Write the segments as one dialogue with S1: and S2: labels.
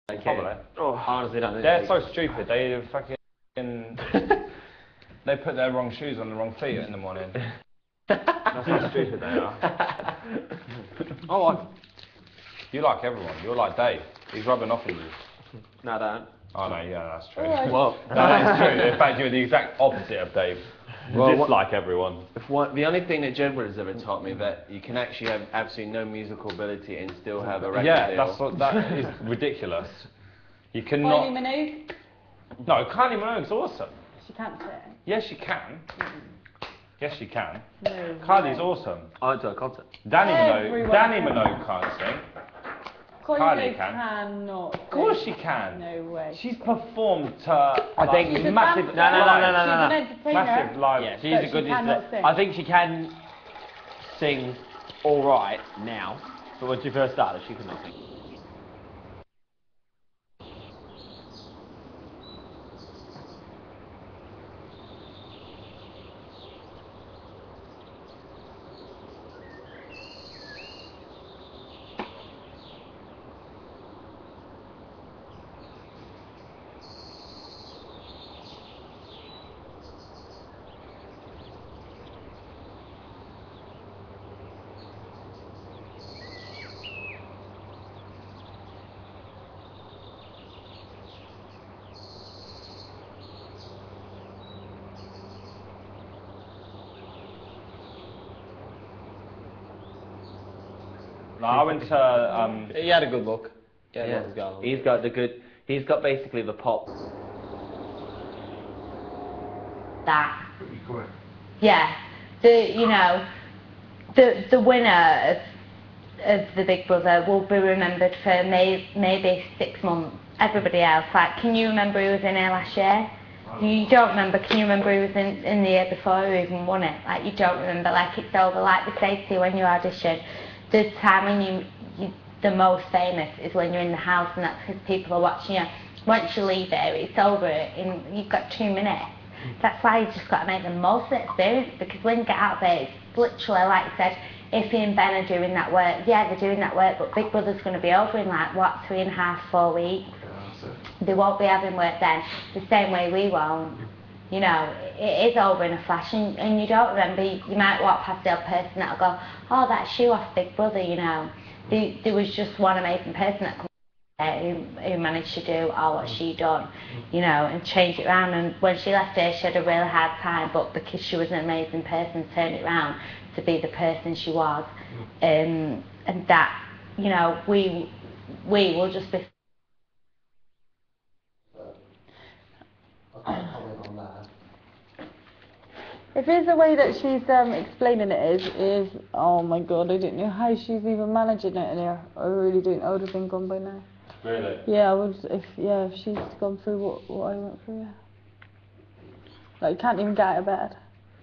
S1: Probably.
S2: Oh, honestly, don't.
S1: They're so stupid. They fucking. They put their wrong shoes on the wrong feet in the morning. That's how stupid they are.
S2: Oh,
S1: you like everyone. You're like Dave. He's rubbing off on you.
S2: No, I don't.
S1: Oh no, yeah, that's true.
S3: Right.
S2: Well,
S1: That is true. In fact, you're the exact opposite of Dave. You
S2: Well,
S1: dislike everyone.
S2: the only thing that Jedward has ever taught me that you can actually have absolutely no musical ability and still have a record deal.
S1: That is ridiculous. You
S3: Kylie
S1: cannot.
S3: Minogue.
S1: No, Kylie Minogue's awesome.
S3: She can't sing.
S1: Yes, she can. Yes, she can.
S3: No.
S1: Kylie's awesome.
S2: I went to a concert.
S1: Danny
S3: Everyone
S1: Minogue can't sing.
S3: Kylie
S1: Kylie
S3: Minogue
S1: can.
S3: cannot.
S1: Of course she can.
S3: No way.
S1: She's performed to
S2: think-
S3: She's a
S1: massive
S3: dancer.
S2: No.
S3: She's an entertainer.
S1: massive live.
S2: Yeah, she's
S3: But
S2: a good
S3: she cannot
S2: listener.
S3: sing.
S2: I think she can sing all right now, but when she first started, she could not sing.
S1: No, I went to
S2: He had a good look.
S4: Yeah.
S2: He's got the good. He's got basically the pop.
S5: That. Yeah, the winner of the Big Brother will be remembered for maybe 6 months. Everybody else, like, can you remember who was in here last year? You don't remember. Can you remember who was in the year before who even won it? Like, you don't remember. Like, it's over. Like they say to you when you audition, the time when you the most famous is when you're in the house, and that's because people are watching you. Once you leave there, it's over. You've got 2 minutes. That's why you just got to make the most of the experience, because when you get out there, it's literally, like you said, Iffy and Ben are doing that work. Yeah, they're doing that work, but Big Brother's going to be over in like, what, 3.5, 4 weeks? They won't be having work then, the same way we won't. You know, it is over in a flash, and you don't remember. You might walk past the odd person that'll go, oh, that's you off Big Brother, you know. There was just one amazing person that who managed to do all what she done, you know, and change it around. And when she left here, she had a really hard time, but because she was an amazing person, turned it around to be the person she was. And that, you know, we will just be.
S3: If it's the way that she's explaining it is, oh my god, I didn't know how she's even managing it in here. I really didn't. I would have been gone by now.
S1: Really?
S3: Yeah, I would. If she's gone through what I went through. Yeah. Like, you can't even get out of bed.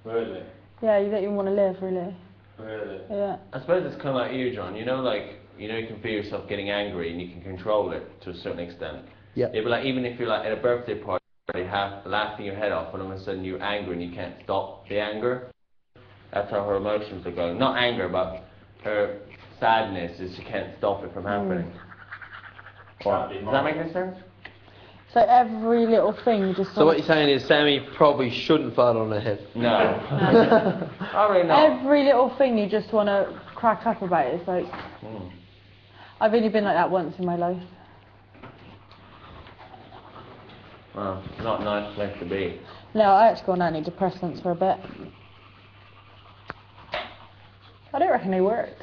S1: Really?
S3: Yeah, you don't even want to live, really.
S1: Really?
S3: Yeah.
S2: I suppose it's kind of like you, John. You know, like, you know, you can feel yourself getting angry and you can control it to a certain extent.
S4: Yeah.
S2: It'd be like, even if you're like at a birthday party, laughing your head off, and all of a sudden you're angry and you can't stop the anger. That's how her emotions are going. Not anger, but her sadness is she can't stop it from happening. Does that make any sense?
S3: So every little thing just.
S4: So what you're saying is Sammy probably shouldn't fart on her head?
S2: No. Probably not.
S3: Every little thing you just want to crack up about it. It's like, I've only been like that once in my life.
S2: Well, not a nice place to be.
S3: No, I actually got on antidepressants for a bit. I don't reckon they worked.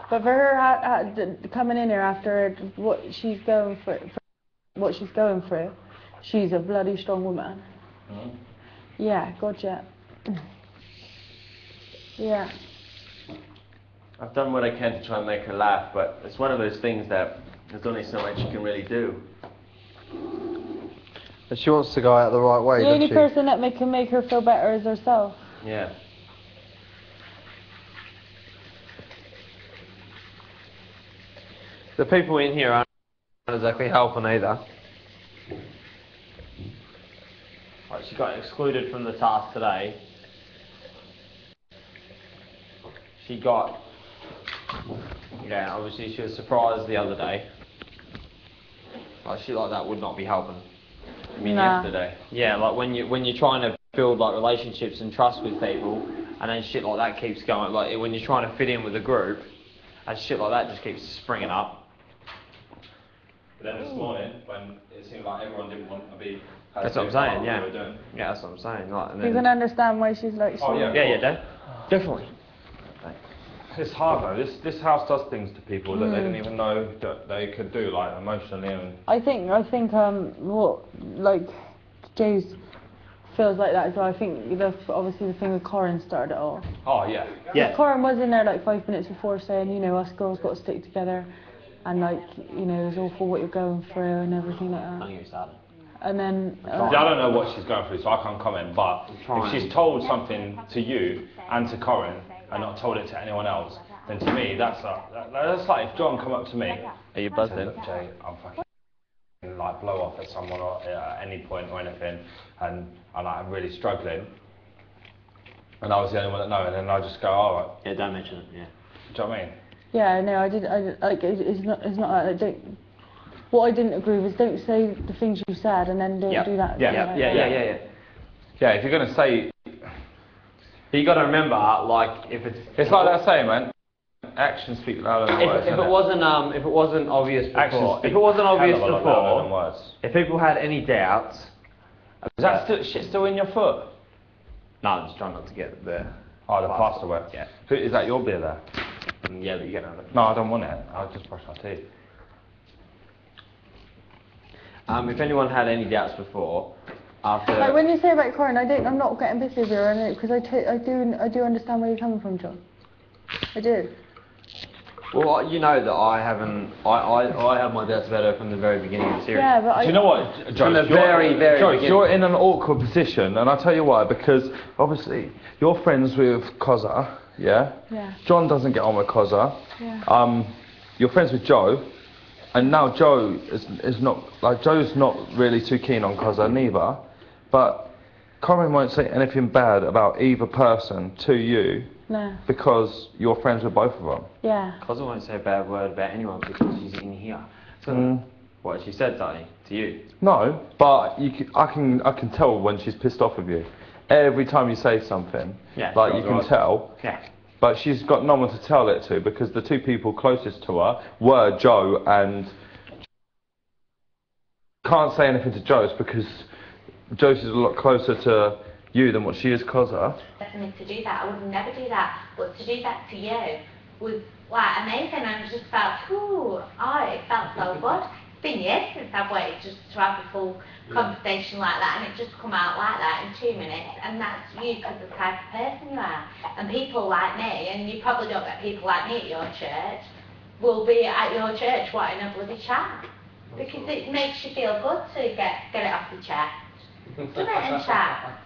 S3: But for her coming in here after what she's going through, she's a bloody strong woman. Yeah, gotcha. Yeah.
S2: I've done what I can to try and make her laugh, but it's one of those things that there's only so much you can really do.
S4: But she wants to go out the right way,
S3: The only
S4: doesn't she?
S3: person that can make her feel better is herself.
S2: Yeah.
S4: The people in here aren't exactly helping either.
S6: Like, she got excluded from the task today. She got, obviously she was surprised the other day. Like, shit like that would not be helping.
S2: I mean,
S3: Nah.
S2: yesterday.
S6: Yeah, like when you're trying to build like relationships and trust with people, and then shit like that keeps going. Like when you're trying to fit in with a group, and shit like that just keeps springing up.
S1: But then this morning, when it seemed like everyone didn't want to be.
S6: That's what I'm saying.
S1: what
S6: Yeah.
S1: we were doing.
S6: Yeah, that's what I'm saying. Like, and
S3: You
S6: then,
S3: can understand why she's like.
S1: Oh, yeah.
S6: yeah, definitely.
S1: It's hard though. This house does things to people that they didn't even know that they could do, like emotionally and.
S3: I think what like James feels like that as well. I think obviously the thing with Corin started it all.
S1: Oh yeah.
S6: Yeah.
S3: Corin was in there like 5 minutes before saying, us girls got to stick together, and like it's awful what you're going through and everything like
S6: I
S3: that.
S6: think you started.
S3: And then
S1: I don't know what she's going through, so I can't comment. But if she's told something to you and to Corin and not told it to anyone else, then to me that's like if John come up to me.
S6: Are you
S1: and
S6: buzzed
S1: said,
S6: in?
S1: "Look, Jay, I'm fucking like blow off at someone or at any point or anything, and I'm really struggling." And I was the only one that know, and then I just go, "All right."
S6: Yeah, don't mention it. Yeah.
S1: Do you know what I mean?
S3: yeah, no, I did like it's not like don't. What I didn't agree with is don't say the things you said and then don't do that.
S1: Yeah. Yeah, if you're gonna say,
S6: You got to remember, like, if
S1: it's like that saying, man. Actions speak louder than words.
S6: if it wasn't obvious before,
S1: Actions speak
S6: if it wasn't obvious
S1: hell of a lot louder than
S6: before,
S1: words.
S6: if people had any doubts,
S1: Is that shit still in your foot?
S6: no, I'm just trying not to get there.
S1: Oh, the plaster work.
S6: Yeah.
S1: Who, is that your beer there?
S6: Yeah, but you get it.
S1: No, I don't want it. I'll just brush my teeth.
S6: If anyone had any doubts before, after
S3: Like when you say about Corin, I'm not getting pissy with her because I do understand where you're coming from, John. I do.
S6: well, you know that I haven't. I have my doubts about her from the very beginning of the series.
S3: Yeah, but
S1: Do you know what, Joe?
S6: From the very
S1: Joe,
S6: beginning.
S1: you're in an awkward position, and I'll tell you why. Because obviously you're friends with Koza, yeah?
S3: Yeah.
S1: John doesn't get on with Koza.
S3: Yeah.
S1: You're friends with Joe, and now Joe is not like Joe's not really too keen on Koza neither. But Corin won't say anything bad about either person to you
S3: No.
S1: because you're friends with both of them.
S3: Yeah.
S6: Cos I won't say a bad word about anyone because she's in here. So, what she said, Sonny, to you?
S1: No, but I can tell when she's pissed off with you. Every time you say something,
S6: Yeah,
S1: like
S6: sure,
S1: you can
S6: right.
S1: tell.
S6: Yeah.
S1: But she's got no one to tell it to because the two people closest to her were Joe and. Can't say anything to Joe's because Joe's is a lot closer to you than what she is Koza.
S5: For me to do that, I would never do that. But to do that to you was like amazing, and I just felt, it felt so good. It's been years since I've waited just to have a full conversation like that, and it just come out like that in 2 minutes, and that's you because of the type of person you are. And people like me, and you probably don't get people like me at your church, will be at your church wanting a bloody chat. Because it makes you feel good to get it off your chest. Doesn't it, and chat?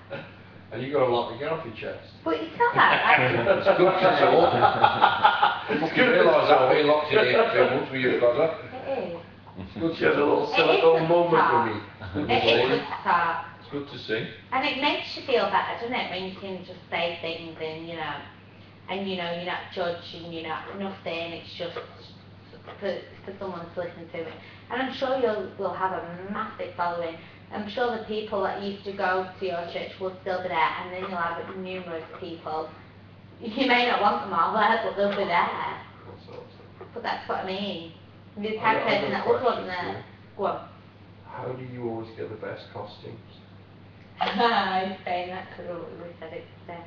S7: And you got a lot to get off your chest.
S5: But it's not that.
S7: It's good to talk. It's good to realise how we locked in here 2 months with you, brother.
S5: It is.
S7: It's good to have a little silicone moment for me.
S5: It is good to talk.
S7: It's good to see.
S5: And it makes you feel better, doesn't it, when you can just say things and, you're not judged and you're not nothing, it's just for someone to listen to it. And I'm sure will have a massive following. I'm sure the people that used to go to your church will still be there, and then you'll have numerous people. You may not want them all there, but they'll be there. But that's what I mean. The type of person that would want there. Go on.
S7: How do you always get the best costumes?
S5: I'm saying that because we said it today.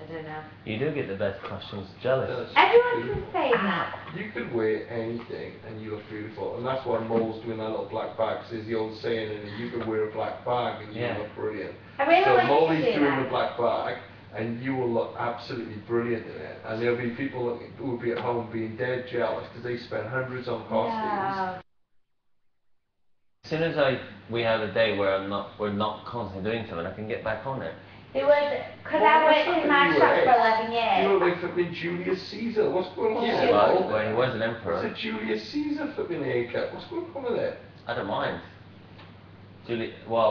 S5: I don't know.
S6: You do get the best costumes. Jealous.
S5: Everyone's been saying that.
S7: You could wear anything and you look beautiful, and that's why Mole's doing that little black bag. There's the old saying, and you can wear a black bag and you
S6: Yeah.
S7: look brilliant.
S5: I really
S7: So
S5: want you
S7: Molly's
S5: to do
S7: doing
S5: that.
S7: the black bag, and you will look absolutely brilliant in it. And there'll be people who will be at home being dead jealous because they spend hundreds on costumes.
S5: No.
S2: As soon as we have a day where we're not constantly doing something, I can get back on it.
S5: It was, because
S7: Well,
S5: I
S7: that's
S5: worked in
S7: not
S5: my
S7: you
S5: shop
S7: were.
S5: for 11 years.
S7: You look like flipping Julius Caesar. What's going on
S5: Yeah,
S7: with
S2: Well,
S7: that?
S2: when he was an
S7: It's
S2: emperor,
S7: a Julius Caesar flipping haircut. What's going on with it?
S2: I don't mind. Well,